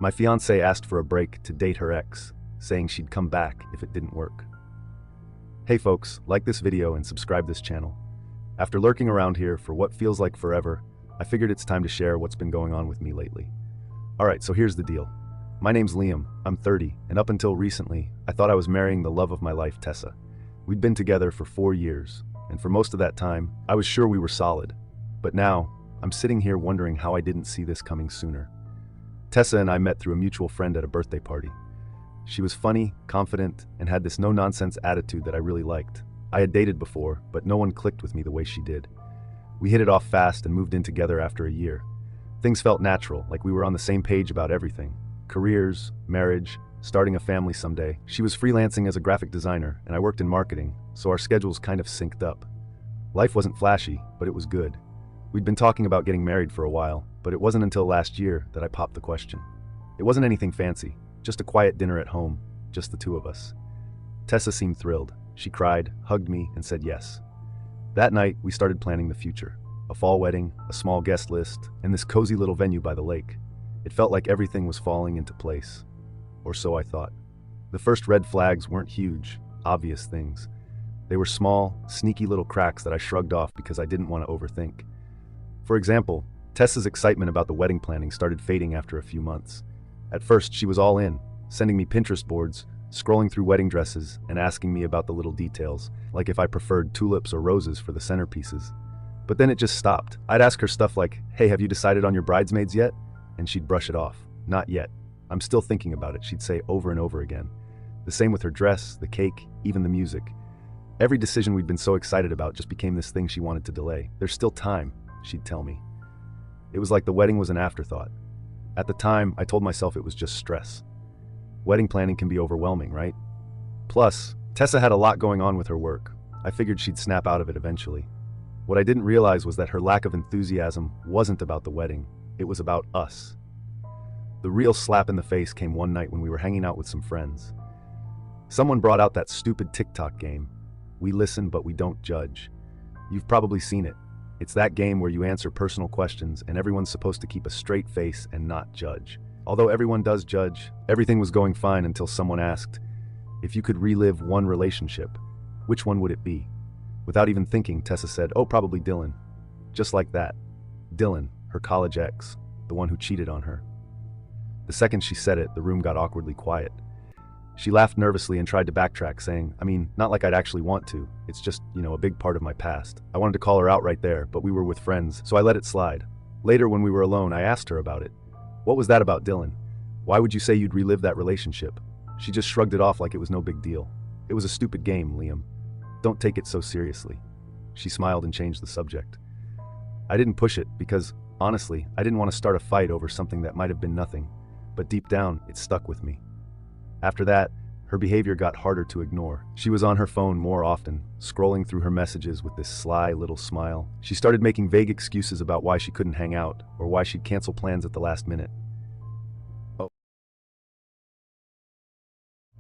My fiancée asked for a break to date her ex, saying she'd come back if it didn't work. Hey folks, like this video and subscribe this channel. After lurking around here for what feels like forever, I figured it's time to share what's been going on with me lately. Alright, so here's the deal. My name's Liam, I'm 30, and up until recently, I thought I was marrying the love of my life, Tessa. We'd been together for 4 years, and for most of that time, I was sure we were solid. But now, I'm sitting here wondering how I didn't see this coming sooner. Tessa and I met through a mutual friend at a birthday party. She was funny, confident, and had this no-nonsense attitude that I really liked. I had dated before, but no one clicked with me the way she did. We hit it off fast and moved in together after a year. Things felt natural, like we were on the same page about everything. Careers, marriage, starting a family someday. She was freelancing as a graphic designer, and I worked in marketing, so our schedules kind of synced up. Life wasn't flashy, but it was good. We'd been talking about getting married for a while, but it wasn't until last year that I popped the question. It wasn't anything fancy, just a quiet dinner at home, just the two of us. Tessa seemed thrilled. She cried, hugged me, and said yes. That night, we started planning the future. A fall wedding, a small guest list, and this cozy little venue by the lake. It felt like everything was falling into place. Or so I thought. The first red flags weren't huge, obvious things. They were small, sneaky little cracks that I shrugged off because I didn't want to overthink. For example, Tessa's excitement about the wedding planning started fading after a few months. At first, she was all in, sending me Pinterest boards, scrolling through wedding dresses, and asking me about the little details, like if I preferred tulips or roses for the centerpieces. But then it just stopped. I'd ask her stuff like, "Hey, have you decided on your bridesmaids yet?" And she'd brush it off. "Not yet. I'm still thinking about it," she'd say over and over again. The same with her dress, the cake, even the music. Every decision we'd been so excited about just became this thing she wanted to delay. "There's still time," she'd tell me. It was like the wedding was an afterthought. At the time, I told myself it was just stress. Wedding planning can be overwhelming, right? Plus, Tessa had a lot going on with her work. I figured she'd snap out of it eventually. What I didn't realize was that her lack of enthusiasm wasn't about the wedding. It was about us. The real slap in the face came one night when we were hanging out with some friends. Someone brought out that stupid TikTok game. We listen, but we don't judge. You've probably seen it. It's that game where you answer personal questions and everyone's supposed to keep a straight face and not judge. Although everyone does judge, everything was going fine until someone asked, if you could relive one relationship, which one would it be? Without even thinking, Tessa said, "Oh, probably Dylan." Just like that. Dylan, her college ex, the one who cheated on her. The second she said it, the room got awkwardly quiet. She laughed nervously and tried to backtrack, saying, not like I'd actually want to. It's just, a big part of my past. I wanted to call her out right there, but we were with friends, so I let it slide. Later, when we were alone, I asked her about it. What was that about Dylan? Why would you say you'd relive that relationship? She just shrugged it off like it was no big deal. It was a stupid game, Liam. Don't take it so seriously. She smiled and changed the subject. I didn't push it because, honestly, I didn't want to start a fight over something that might have been nothing, but deep down, it stuck with me. After that, her behavior got harder to ignore. She was on her phone more often, scrolling through her messages with this sly little smile. She started making vague excuses about why she couldn't hang out, or why she'd cancel plans at the last minute.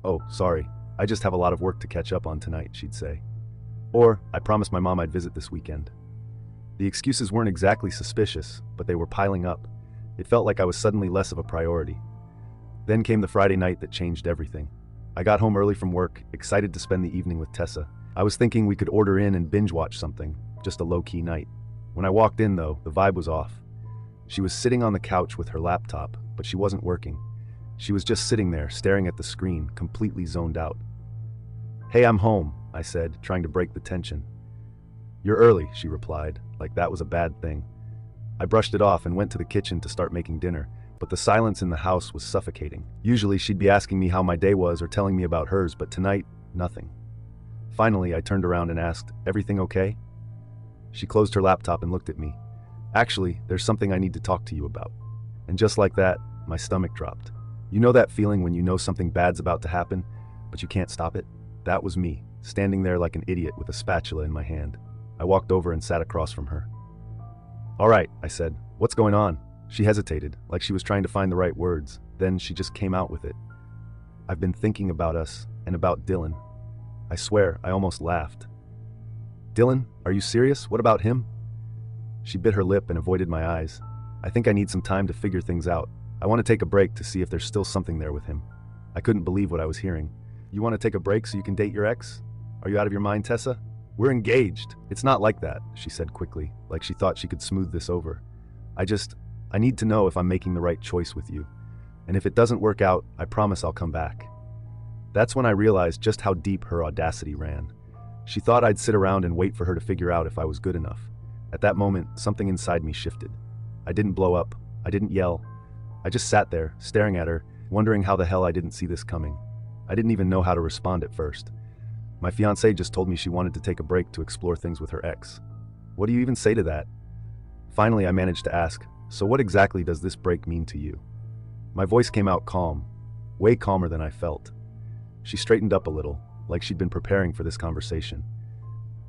Oh, sorry, I just have a lot of work to catch up on tonight, she'd say. Or, I promised my mom I'd visit this weekend. The excuses weren't exactly suspicious, but they were piling up. It felt like I was suddenly less of a priority. Then came the Friday night that changed everything. I got home early from work, excited to spend the evening with Tessa. I was thinking we could order in and binge watch something, just a low-key night. When I walked in, though, the vibe was off. She was sitting on the couch with her laptop, but she wasn't working. She was just sitting there, staring at the screen, completely zoned out. "Hey, I'm home," I said, trying to break the tension. "You're early," she replied, like that was a bad thing. I brushed it off and went to the kitchen to start making dinner, but the silence in the house was suffocating. Usually she'd be asking me how my day was or telling me about hers, but tonight, nothing. Finally, I turned around and asked, "Everything okay?" She closed her laptop and looked at me. "Actually, there's something I need to talk to you about." And just like that, my stomach dropped. You know that feeling when you know something bad's about to happen, but you can't stop it? That was me, standing there like an idiot with a spatula in my hand. I walked over and sat across from her. "All right," I said. "What's going on?" She hesitated, like she was trying to find the right words. Then she just came out with it. "I've been thinking about us and about Dylan." I swear, I almost laughed. "Dylan? Are you serious? What about him?" She bit her lip and avoided my eyes. "I think I need some time to figure things out," I want to take a break to see if there's still something there with him. I couldn't believe what I was hearing. You want to take a break so you can date your ex? Are you out of your mind, Tessa? We're engaged. It's not like that, she said quickly, like she thought she could smooth this over. I need to know if I'm making the right choice with you. And if it doesn't work out, I promise I'll come back. That's when I realized just how deep her audacity ran. She thought I'd sit around and wait for her to figure out if I was good enough. At that moment, something inside me shifted. I didn't blow up. I didn't yell. I just sat there, staring at her, wondering how the hell I didn't see this coming. I didn't even know how to respond at first. My fiancée just told me she wanted to take a break to explore things with her ex. What do you even say to that? Finally, I managed to ask, so what exactly does this break mean to you? My voice came out calm, way calmer than I felt. She straightened up a little, like she'd been preparing for this conversation.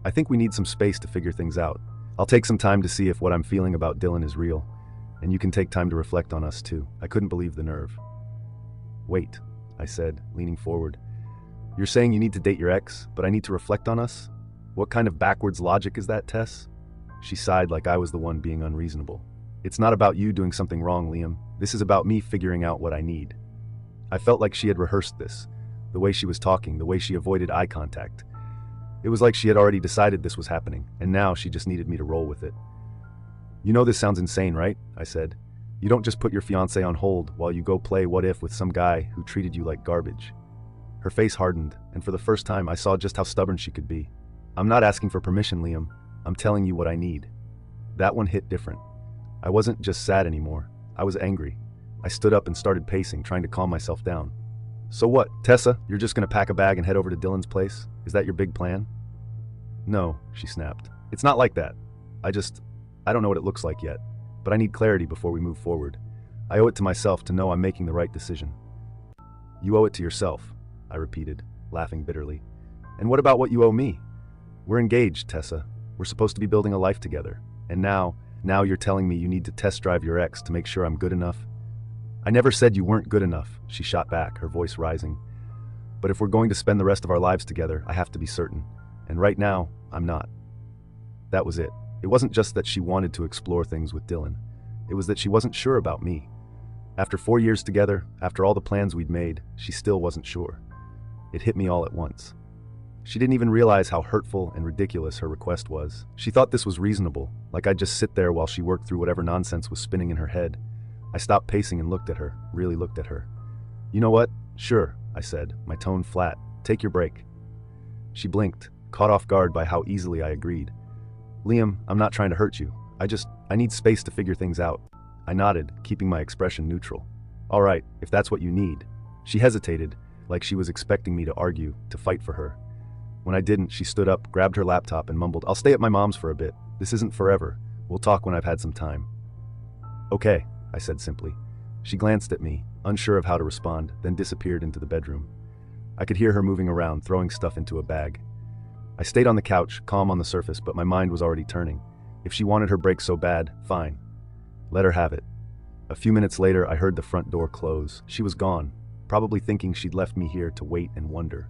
I think we need some space to figure things out. I'll take some time to see if what I'm feeling about Dylan is real, and you can take time to reflect on us too. I couldn't believe the nerve. Wait, I said, leaning forward. You're saying you need to date your ex, but I need to reflect on us? What kind of backwards logic is that, Tess? She sighed like I was the one being unreasonable. It's not about you doing something wrong, Liam. This is about me figuring out what I need. I felt like she had rehearsed this. The way she was talking, the way she avoided eye contact. It was like she had already decided this was happening, and now she just needed me to roll with it. You know this sounds insane, right? I said. You don't just put your fiancé on hold while you go play what if with some guy who treated you like garbage. Her face hardened, and for the first time I saw just how stubborn she could be. I'm not asking for permission, Liam. I'm telling you what I need. That one hit different. I wasn't just sad anymore. I was angry. I stood up and started pacing, trying to calm myself down. So what, Tessa? You're just gonna pack a bag and head over to Dylan's place? Is that your big plan? No, she snapped. It's not like that. I don't know what it looks like yet, but I need clarity before we move forward. I owe it to myself to know I'm making the right decision. You owe it to yourself, I repeated, laughing bitterly. And what about what you owe me? We're engaged, Tessa. We're supposed to be building a life together. And now you're telling me you need to test drive your ex to make sure I'm good enough? I never said you weren't good enough, she shot back, her voice rising. But if we're going to spend the rest of our lives together, I have to be certain. And right now, I'm not. That was it. It wasn't just that she wanted to explore things with Dylan. It was that she wasn't sure about me. After 4 years together, after all the plans we'd made, she still wasn't sure. It hit me all at once. She didn't even realize how hurtful and ridiculous her request was. She thought this was reasonable, like I'd just sit there while she worked through whatever nonsense was spinning in her head. I stopped pacing and looked at her, really looked at her. You know what? Sure, I said, my tone flat. Take your break. She blinked, caught off guard by how easily I agreed. Liam, I'm not trying to hurt you. I need space to figure things out. I nodded, keeping my expression neutral. All right, if that's what you need. She hesitated, like she was expecting me to argue, to fight for her. When I didn't, she stood up, grabbed her laptop, and mumbled, I'll stay at my mom's for a bit. This isn't forever. We'll talk when I've had some time. Okay, I said simply. She glanced at me, unsure of how to respond, then disappeared into the bedroom. I could hear her moving around, throwing stuff into a bag. I stayed on the couch, calm on the surface, but my mind was already turning. If she wanted her break so bad, fine. Let her have it. A few minutes later, I heard the front door close. She was gone, probably thinking she'd left me here to wait and wonder.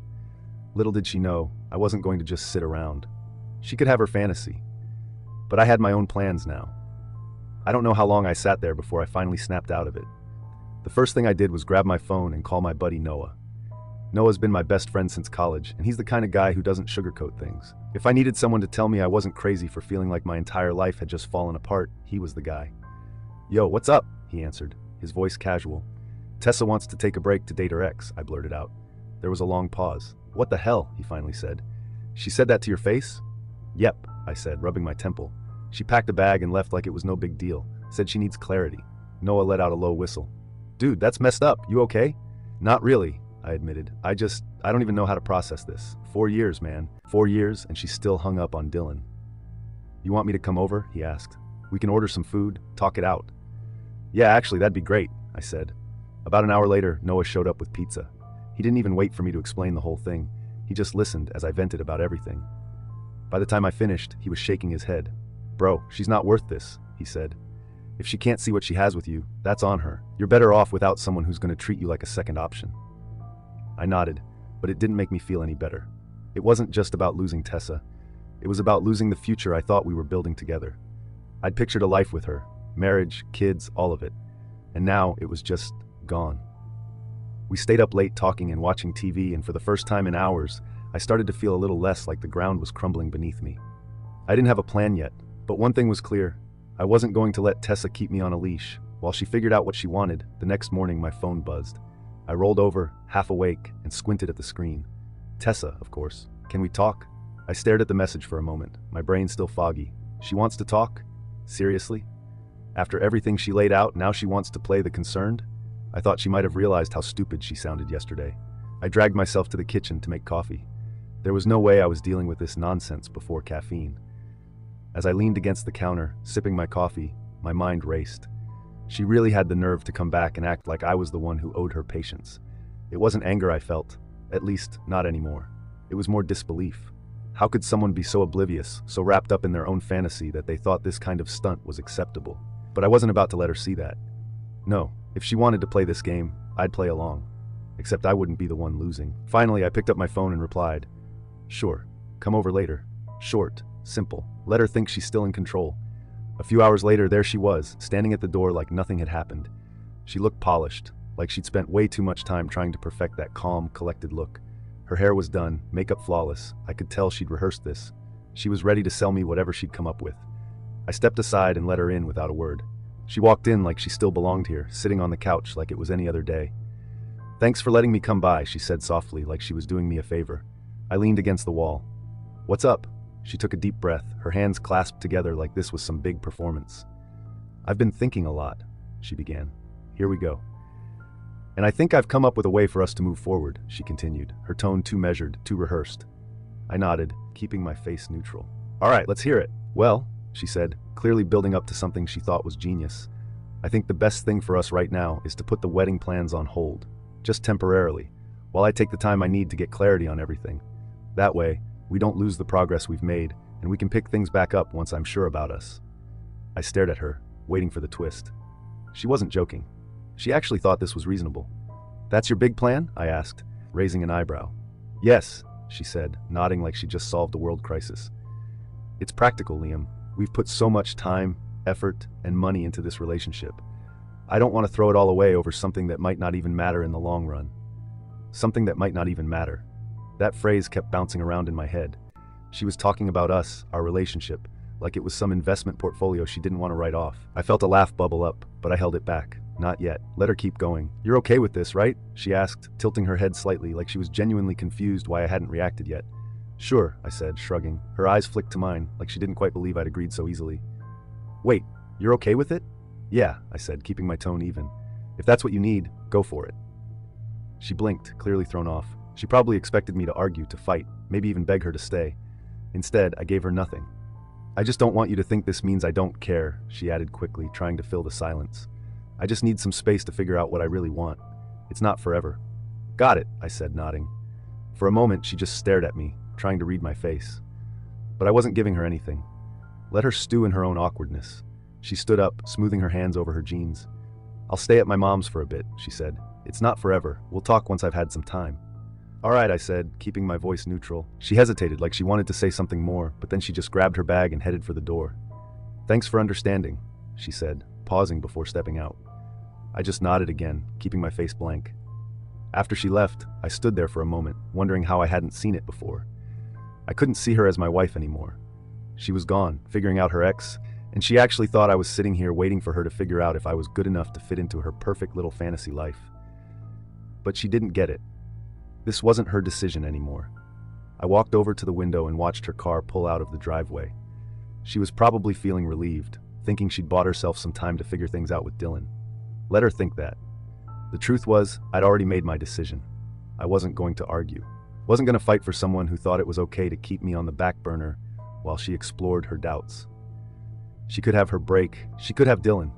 Little did she know, I wasn't going to just sit around. She could have her fantasy. But I had my own plans now. I don't know how long I sat there before I finally snapped out of it. The first thing I did was grab my phone and call my buddy Noah. Noah's been my best friend since college, and he's the kind of guy who doesn't sugarcoat things. If I needed someone to tell me I wasn't crazy for feeling like my entire life had just fallen apart, he was the guy. Yo, what's up? He answered, his voice casual. Tessa wants to take a break to date her ex, I blurted out. There was a long pause. What the hell? He finally said. She said that to your face? Yep, I said, rubbing my temple. She packed a bag and left like it was no big deal. Said she needs clarity. Noah let out a low whistle. Dude, that's messed up. You okay? Not really, I admitted. I don't even know how to process this. 4 years, man. 4 years, and she's still hung up on Dylan. You want me to come over? He asked. We can order some food, talk it out. Yeah, actually, that'd be great, I said. About an hour later, Noah showed up with pizza. He didn't even wait for me to explain the whole thing. He just listened as I vented about everything. By the time I finished, he was shaking his head. Bro, she's not worth this, he said. If she can't see what she has with you, that's on her. You're better off without someone who's going to treat you like a second option. I nodded, but it didn't make me feel any better. It wasn't just about losing Tessa. It was about losing the future I thought we were building together. I'd pictured a life with her, marriage, kids, all of it. and now it was just gone. We stayed up late talking and watching TV, and for the first time in hours, I started to feel a little less like the ground was crumbling beneath me. I didn't have a plan yet, but one thing was clear. I wasn't going to let Tessa keep me on a leash. While she figured out what she wanted, the next morning my phone buzzed. I rolled over, half awake, and squinted at the screen. Tessa, of course. Can we talk? I stared at the message for a moment, my brain still foggy. She wants to talk? Seriously? After everything she laid out, now she wants to play the concerned? I thought she might have realized how stupid she sounded yesterday. I dragged myself to the kitchen to make coffee. There was no way I was dealing with this nonsense before caffeine. As I leaned against the counter, sipping my coffee, my mind raced. She really had the nerve to come back and act like I was the one who owed her patience. It wasn't anger I felt, at least not anymore. It was more disbelief. How could someone be so oblivious, so wrapped up in their own fantasy that they thought this kind of stunt was acceptable? But I wasn't about to let her see that. No, if she wanted to play this game, I'd play along. Except I wouldn't be the one losing. Finally, I picked up my phone and replied, "Sure, come over later." Short, simple. Let her think she's still in control. A few hours later, there she was, standing at the door like nothing had happened. She looked polished, like she'd spent way too much time trying to perfect that calm, collected look. Her hair was done, makeup flawless. I could tell she'd rehearsed this. She was ready to sell me whatever she'd come up with. I stepped aside and let her in without a word. She walked in like she still belonged here, sitting on the couch like it was any other day. "Thanks for letting me come by," she said softly, like she was doing me a favor. I leaned against the wall. "What's up?" She took a deep breath, her hands clasped together like this was some big performance. "I've been thinking a lot," she began. "Here we go. And I think I've come up with a way for us to move forward," she continued, her tone too measured, too rehearsed. I nodded, keeping my face neutral. "All right, let's hear it." "Well," she said, clearly building up to something she thought was genius, "I think the best thing for us right now is to put the wedding plans on hold, just temporarily, while I take the time I need to get clarity on everything. That way, we don't lose the progress we've made, and we can pick things back up once I'm sure about us." I stared at her, waiting for the twist. She wasn't joking. She actually thought this was reasonable. "That's your big plan?" I asked, raising an eyebrow. "Yes," she said, nodding like she just solved a world crisis. "It's practical, Liam. We've put so much time, effort, and money into this relationship. I don't want to throw it all away over something that might not even matter in the long run." Something that might not even matter. That phrase kept bouncing around in my head. She was talking about us, our relationship, like it was some investment portfolio she didn't want to write off. I felt a laugh bubble up, but I held it back. "Not yet. Let her keep going." "You're okay with this, right?" she asked, tilting her head slightly like she was genuinely confused why I hadn't reacted yet. "Sure," I said, shrugging. Her eyes flicked to mine, like she didn't quite believe I'd agreed so easily. "Wait, you're okay with it?" "Yeah," I said, keeping my tone even. "If that's what you need, go for it." She blinked, clearly thrown off. She probably expected me to argue, to fight, maybe even beg her to stay. Instead, I gave her nothing. "I just don't want you to think this means I don't care," she added quickly, trying to fill the silence. "I just need some space to figure out what I really want. It's not forever." "Got it," I said, nodding. For a moment, she just stared at me, trying to read my face. But I wasn't giving her anything. Let her stew in her own awkwardness. She stood up, smoothing her hands over her jeans. "I'll stay at my mom's for a bit," she said. "It's not forever. We'll talk once I've had some time." "All right," I said, keeping my voice neutral. She hesitated like she wanted to say something more, but then she just grabbed her bag and headed for the door. "Thanks for understanding," she said, pausing before stepping out. I just nodded again, keeping my face blank. After she left, I stood there for a moment, wondering how I hadn't seen it before. I couldn't see her as my wife anymore. She was gone, figuring out her ex, and she actually thought I was sitting here waiting for her to figure out if I was good enough to fit into her perfect little fantasy life. But she didn't get it. This wasn't her decision anymore. I walked over to the window and watched her car pull out of the driveway. She was probably feeling relieved, thinking she'd bought herself some time to figure things out with Dylan. Let her think that. The truth was, I'd already made my decision. I wasn't going to argue. Wasn't going to fight for someone who thought it was okay to keep me on the back burner while she explored her doubts. She could have her break. She could have Dylan.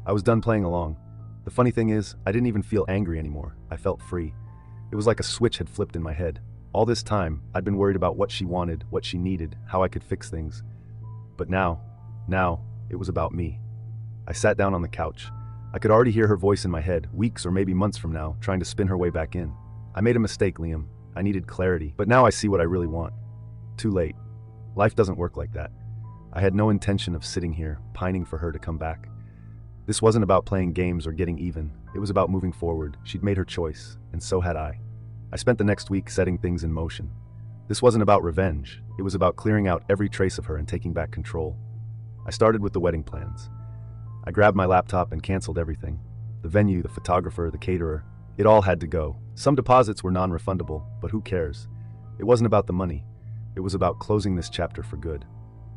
I was done playing along. The funny thing is, I didn't even feel angry anymore. I felt free. It was like a switch had flipped in my head. All this time, I'd been worried about what she wanted, what she needed, how I could fix things. But now, it was about me. I sat down on the couch. I could already hear her voice in my head, weeks or maybe months from now, trying to spin her way back in. I made a mistake, Liam. I needed clarity, but now I see what I really want. Too late. Life doesn't work like that. I had no intention of sitting here, pining for her to come back. This wasn't about playing games or getting even. It was about moving forward. She'd made her choice, and so had I. I spent the next week setting things in motion. This wasn't about revenge. It was about clearing out every trace of her and taking back control. I started with the wedding plans. I grabbed my laptop and canceled everything. The venue, the photographer, the caterer. It all had to go. Some deposits were non-refundable, but who cares? It wasn't about the money. It was about closing this chapter for good.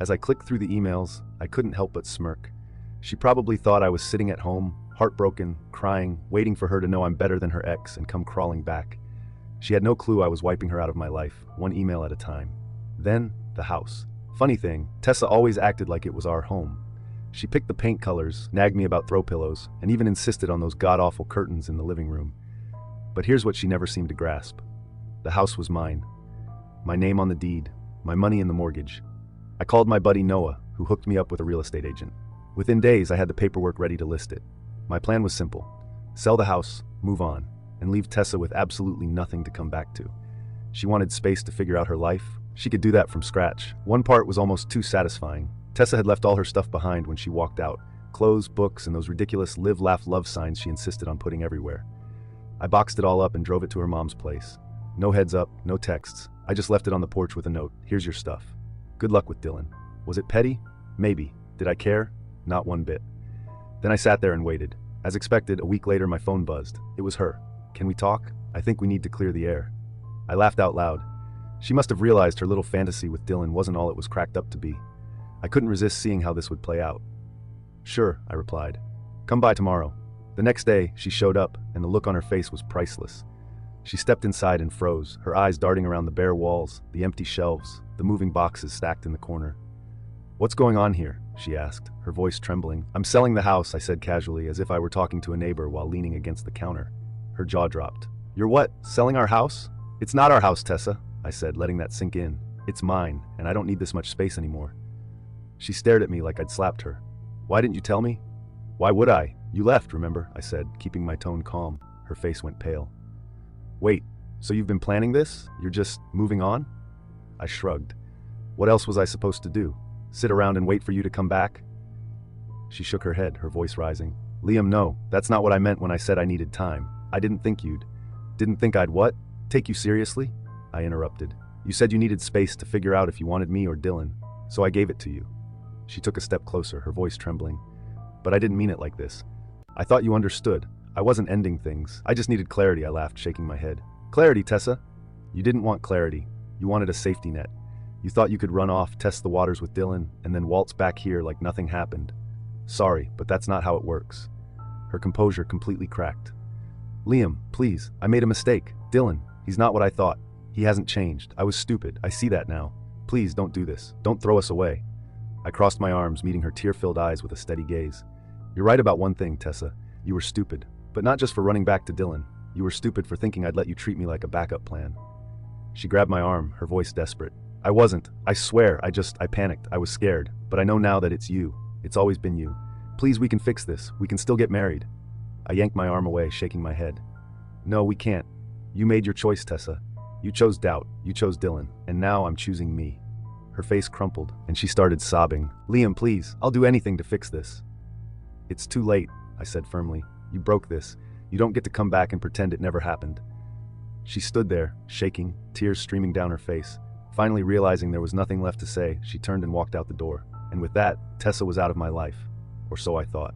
As I clicked through the emails, I couldn't help but smirk. She probably thought I was sitting at home, heartbroken, crying, waiting for her to know I'm better than her ex and come crawling back. She had no clue I was wiping her out of my life, one email at a time. Then, the house. Funny thing, Tessa always acted like it was our home. She picked the paint colors, nagged me about throw pillows, and even insisted on those god-awful curtains in the living room. But here's what she never seemed to grasp. The house was mine. My name on the deed, my money in the mortgage. I called my buddy Noah, who hooked me up with a real estate agent. Within days, I had the paperwork ready to list it. My plan was simple. Sell the house, move on, and leave Tessa with absolutely nothing to come back to. She wanted space to figure out her life. She could do that from scratch. One part was almost too satisfying. Tessa had left all her stuff behind when she walked out. Clothes, books, and those ridiculous live, laugh, love signs she insisted on putting everywhere. I boxed it all up and drove it to her mom's place. No heads up, no texts. I just left it on the porch with a note. Here's your stuff. Good luck with Dylan. Was it petty? Maybe. Did I care? Not one bit. Then I sat there and waited. As expected, a week later my phone buzzed. It was her. Can we talk? I think we need to clear the air. I laughed out loud. She must have realized her little fantasy with Dylan wasn't all it was cracked up to be. I couldn't resist seeing how this would play out. Sure, I replied. Come by tomorrow. The next day, she showed up, and the look on her face was priceless. She stepped inside and froze, her eyes darting around the bare walls, the empty shelves, the moving boxes stacked in the corner. What's going on here? She asked, her voice trembling. I'm selling the house, I said casually, as if I were talking to a neighbor while leaning against the counter. Her jaw dropped. You're what? Selling our house? It's not our house, Tessa, I said, letting that sink in. It's mine, and I don't need this much space anymore. She stared at me like I'd slapped her. Why didn't you tell me? Why would I? You left, remember? I said, keeping my tone calm. Her face went pale. Wait, so you've been planning this? You're just moving on? I shrugged. What else was I supposed to do? Sit around and wait for you to come back? She shook her head, her voice rising. Liam, no, that's not what I meant when I said I needed time. I didn't think you'd. Didn't think I'd what? Take you seriously? I interrupted. You said you needed space to figure out if you wanted me or Dylan, so I gave it to you. She took a step closer, her voice trembling. But I didn't mean it like this. I thought you understood. I wasn't ending things. I just needed clarity, I laughed, shaking my head. Clarity, Tessa? You didn't want clarity. You wanted a safety net. You thought you could run off, test the waters with Dylan, and then waltz back here like nothing happened. Sorry, but that's not how it works. Her composure completely cracked. Liam, please, I made a mistake. Dylan, he's not what I thought. He hasn't changed. I was stupid. I see that now. Please don't do this. Don't throw us away. I crossed my arms, meeting her tear-filled eyes with a steady gaze. You're right about one thing, Tessa. You were stupid. But not just for running back to Dylan. You were stupid for thinking I'd let you treat me like a backup plan. She grabbed my arm, her voice desperate. I wasn't. I swear, I panicked. I was scared. But I know now that it's you. It's always been you. Please, we can fix this. We can still get married. I yanked my arm away, shaking my head. No, we can't. You made your choice, Tessa. You chose doubt. You chose Dylan. And now I'm choosing me. Her face crumpled, and she started sobbing. Liam, please, I'll do anything to fix this. It's too late, I said firmly. You broke this. You don't get to come back and pretend it never happened. She stood there, shaking, tears streaming down her face. Finally realizing there was nothing left to say, she turned and walked out the door. And with that, Tessa was out of my life. Or so I thought.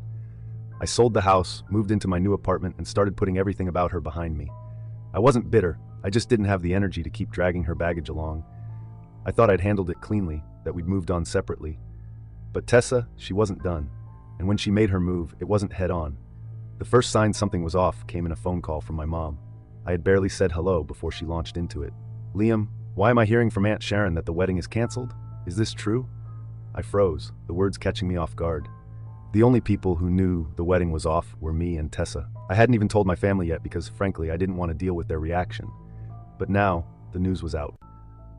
I sold the house, moved into my new apartment, and started putting everything about her behind me. I wasn't bitter. I just didn't have the energy to keep dragging her baggage along. I thought I'd handled it cleanly, that we'd moved on separately. But Tessa, she wasn't done. And when she made her move, it wasn't head-on. The first sign something was off came in a phone call from my mom. I had barely said hello before she launched into it. Liam, why am I hearing from Aunt Sharon that the wedding is canceled? Is this true? I froze, the words catching me off guard. The only people who knew the wedding was off were me and Tessa. I hadn't even told my family yet because, frankly, I didn't want to deal with their reaction. But now, the news was out.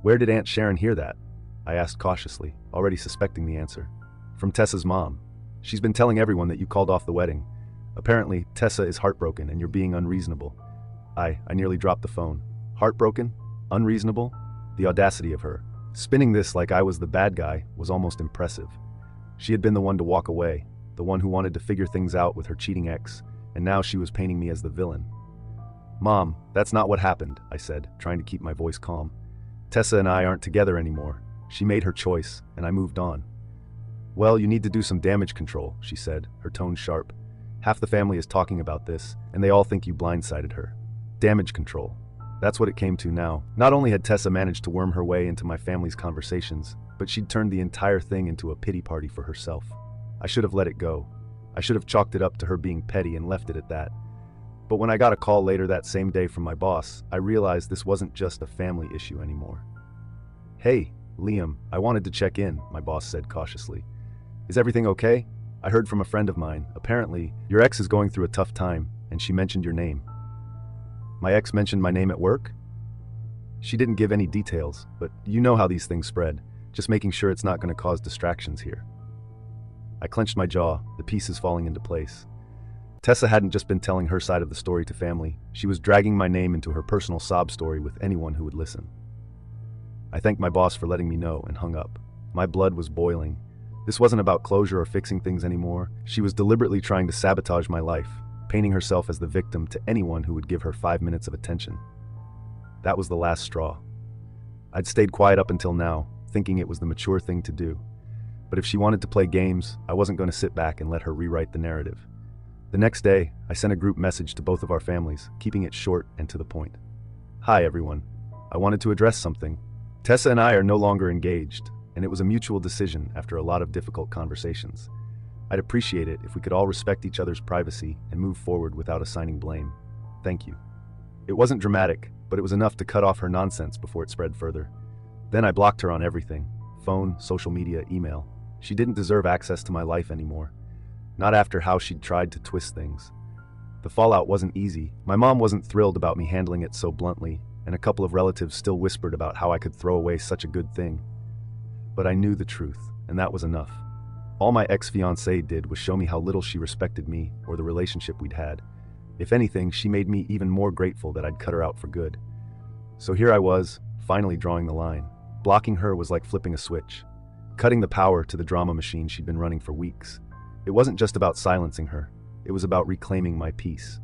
Where did Aunt Sharon hear that? I asked cautiously, already suspecting the answer. From Tessa's mom. She's been telling everyone that you called off the wedding. Apparently, Tessa is heartbroken and you're being unreasonable. I nearly dropped the phone. Heartbroken? Unreasonable? The audacity of her. Spinning this like I was the bad guy was almost impressive. She had been the one to walk away. the one who wanted to figure things out with her cheating ex, and now she was painting me as the villain. "Mom, that's not what happened," I said, trying to keep my voice calm. "Tessa and I aren't together anymore. She made her choice, and I moved on." "Well, you need to do some damage control," she said, her tone sharp. "Half the family is talking about this, and they all think you blindsided her." Damage control. That's what it came to now. Not only had Tessa managed to worm her way into my family's conversations, but she'd turned the entire thing into a pity party for herself. I should have let it go. I should have chalked it up to her being petty and left it at that. But when I got a call later that same day from my boss, I realized this wasn't just a family issue anymore. "Hey, Liam, I wanted to check in," my boss said cautiously. "Is everything okay? I heard from a friend of mine. Apparently, your ex is going through a tough time, and she mentioned your name." "My ex mentioned my name at work?" "She didn't give any details, but you know how these things spread, just making sure it's not going to cause distractions here." I clenched my jaw, the pieces falling into place. Tessa hadn't just been telling her side of the story to family, she was dragging my name into her personal sob story with anyone who would listen. I thanked my boss for letting me know and hung up. My blood was boiling. This wasn't about closure or fixing things anymore. She was deliberately trying to sabotage my life, painting herself as the victim to anyone who would give her 5 minutes of attention. That was the last straw. I'd stayed quiet up until now, thinking it was the mature thing to do. But if she wanted to play games, I wasn't going to sit back and let her rewrite the narrative. The next day, I sent a group message to both of our families, keeping it short and to the point. "Hi everyone. I wanted to address something. Tessa and I are no longer engaged, and it was a mutual decision after a lot of difficult conversations. I'd appreciate it if we could all respect each other's privacy and move forward without assigning blame. Thank you." It wasn't dramatic, but it was enough to cut off her nonsense before it spread further. Then I blocked her on everything: phone, social media, email. She didn't deserve access to my life anymore. Not after how she'd tried to twist things. The fallout wasn't easy. My mom wasn't thrilled about me handling it so bluntly, and a couple of relatives still whispered about how I could throw away such a good thing. But I knew the truth, and that was enough. All my ex-fiancée did was show me how little she respected me or the relationship we'd had. If anything, she made me even more grateful that I'd cut her out for good. So here I was, finally drawing the line. Blocking her was like flipping a switch, cutting the power to the drama machine she'd been running for weeks. It wasn't just about silencing her, it was about reclaiming my peace.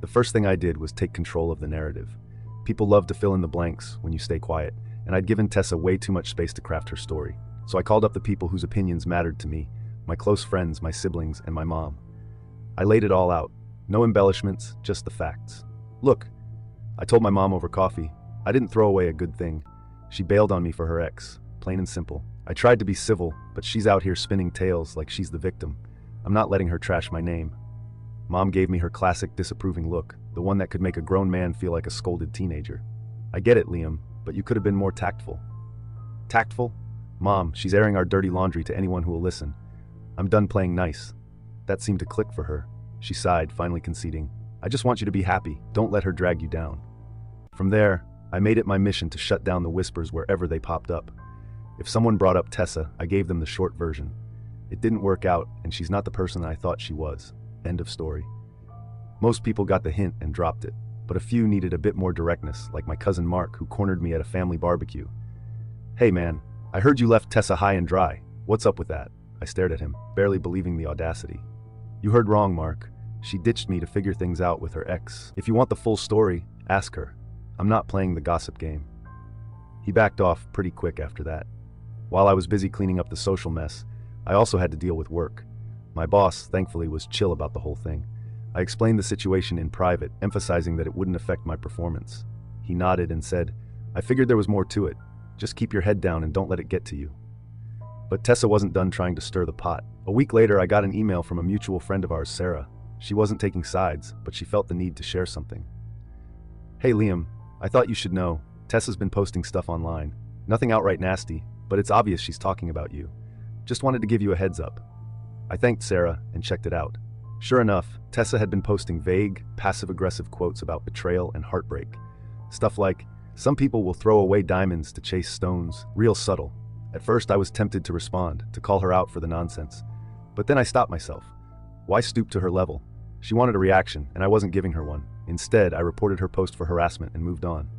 The first thing I did was take control of the narrative. People love to fill in the blanks when you stay quiet, and I'd given Tessa way too much space to craft her story. So I called up the people whose opinions mattered to me, my close friends, my siblings, and my mom. I laid it all out. No embellishments, just the facts. "Look," I told my mom over coffee, "I didn't throw away a good thing. She bailed on me for her ex, plain and simple. I tried to be civil, but she's out here spinning tales like she's the victim. I'm not letting her trash my name." Mom gave me her classic disapproving look, the one that could make a grown man feel like a scolded teenager. "I get it, Liam, but you could have been more tactful." "Tactful? Mom, she's airing our dirty laundry to anyone who will listen. I'm done playing nice." That seemed to click for her. She sighed, finally conceding. "I just want you to be happy. Don't let her drag you down." From there, I made it my mission to shut down the whispers wherever they popped up. If someone brought up Tessa, I gave them the short version. It didn't work out, and she's not the person I thought she was. End of story. Most people got the hint and dropped it, but a few needed a bit more directness, like my cousin Mark, who cornered me at a family barbecue. "Hey man, I heard you left Tessa high and dry. What's up with that?" I stared at him, barely believing the audacity. "You heard wrong, Mark. She ditched me to figure things out with her ex. If you want the full story, ask her. I'm not playing the gossip game." He backed off pretty quick after that. While I was busy cleaning up the social mess, I also had to deal with work. My boss, thankfully, was chill about the whole thing. I explained the situation in private, emphasizing that it wouldn't affect my performance. He nodded and said, "I figured there was more to it. Just keep your head down and don't let it get to you." But Tessa wasn't done trying to stir the pot. A week later, I got an email from a mutual friend of ours, Sarah. She wasn't taking sides, but she felt the need to share something. "Hey Liam, I thought you should know. Tessa's been posting stuff online. Nothing outright nasty, but it's obvious she's talking about you. Just wanted to give you a heads up." I thanked Sarah and checked it out. Sure enough, Tessa had been posting vague, passive-aggressive quotes about betrayal and heartbreak. Stuff like, "Some people will throw away diamonds to chase stones," real subtle. At first I was tempted to respond, to call her out for the nonsense. But then I stopped myself. Why stoop to her level? She wanted a reaction, and I wasn't giving her one. Instead, I reported her post for harassment and moved on.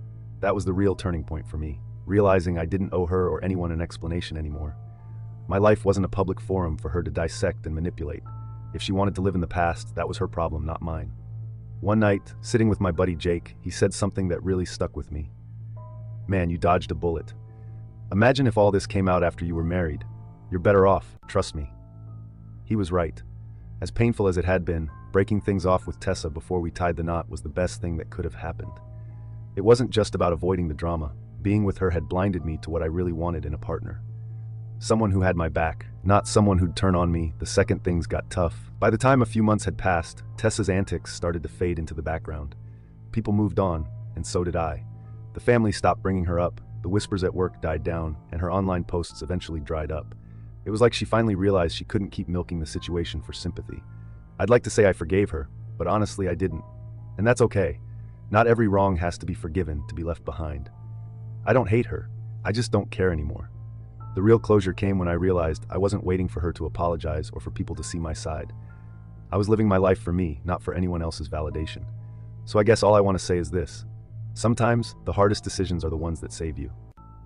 That was the real turning point for me, realizing I didn't owe her or anyone an explanation anymore. My life wasn't a public forum for her to dissect and manipulate. If she wanted to live in the past, that was her problem, not mine. One night, sitting with my buddy Jake, he said something that really stuck with me. "Man, you dodged a bullet. Imagine if all this came out after you were married. You're better off, trust me." He was right. As painful as it had been, breaking things off with Tessa before we tied the knot was the best thing that could have happened. It wasn't just about avoiding the drama. Being with her had blinded me to what I really wanted in a partner. Someone who had my back, not someone who'd turn on me the second things got tough. By the time a few months had passed, Tessa's antics started to fade into the background. People moved on, and so did I. The family stopped bringing her up, the whispers at work died down, and her online posts eventually dried up. It was like she finally realized she couldn't keep milking the situation for sympathy. I'd like to say I forgave her, but honestly I didn't. And that's okay. Not every wrong has to be forgiven to be left behind. I don't hate her, I just don't care anymore. The real closure came when I realized I wasn't waiting for her to apologize or for people to see my side. I was living my life for me, not for anyone else's validation. So I guess all I want to say is this. Sometimes, the hardest decisions are the ones that save you.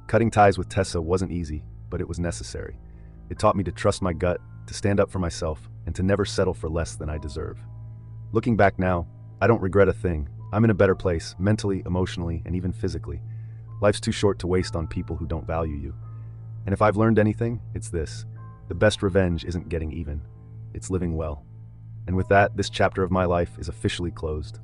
Cutting ties with Tessa wasn't easy, but it was necessary. It taught me to trust my gut, to stand up for myself, and to never settle for less than I deserve. Looking back now, I don't regret a thing. I'm in a better place, mentally, emotionally, and even physically. Life's too short to waste on people who don't value you. And if I've learned anything, it's this. The best revenge isn't getting even. It's living well. And with that, this chapter of my life is officially closed.